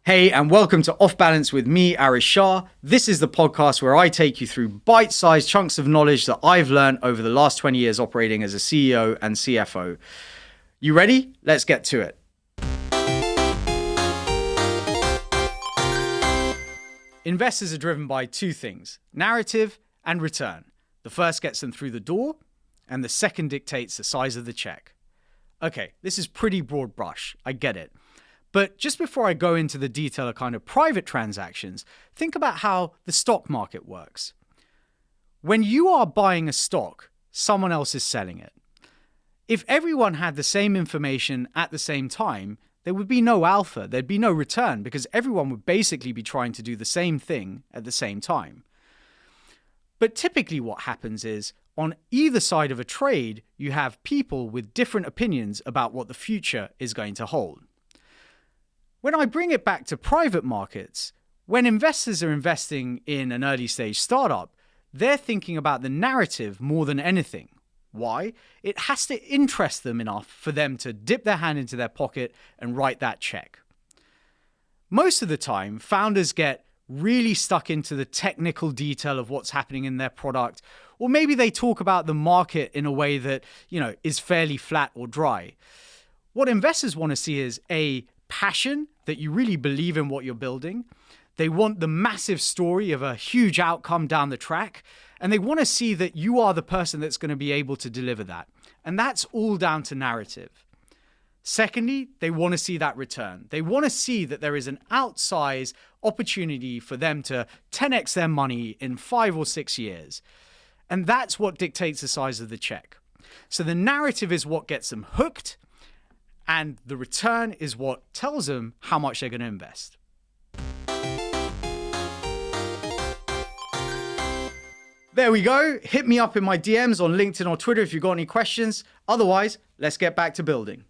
Hey, and welcome to Off Balance with me, Arish Shah. This is the podcast where I take you through bite-sized chunks of knowledge that I've learned over the last 20 years operating as a CEO and CFO. You ready? Let's get to it. Investors are driven by two things, narrative and return. The first gets them through the door, and the second dictates the size of the check. Okay, this is pretty broad brush, I get it. But just before I go into the detail of kind of private transactions, think about how the stock market works. When you are buying a stock, someone else is selling it. If everyone had the same information at the same time, there would be no alpha, there'd be no return because everyone would basically be trying to do the same thing at the same time. But typically what happens is, on either side of a trade, you have people with different opinions about what the future is going to hold. When I bring it back to private markets, when investors are investing in an early stage startup, they're thinking about the narrative more than anything. Why? It has to interest them enough for them to dip their hand into their pocket and write that check. Most of the time, founders get really stuck into the technical detail of what's happening in their product, or maybe they talk about the market in a way that, is fairly flat or dry. What investors want to see is a passion that you really believe in what you're building. They want the massive story of a huge outcome down the track, and they want to see that you are the person that's going to be able to deliver that. And that's all down to narrative. Secondly, they want to see that return. They want to see that there is an outsized opportunity for them to 10x their money in 5 or 6 years. And that's what dictates the size of the check. So the narrative is what gets them hooked, and the return is what tells them how much they're going to invest. There we go. Hit me up in my DMs on LinkedIn or Twitter if you've got any questions. Otherwise, let's get back to building.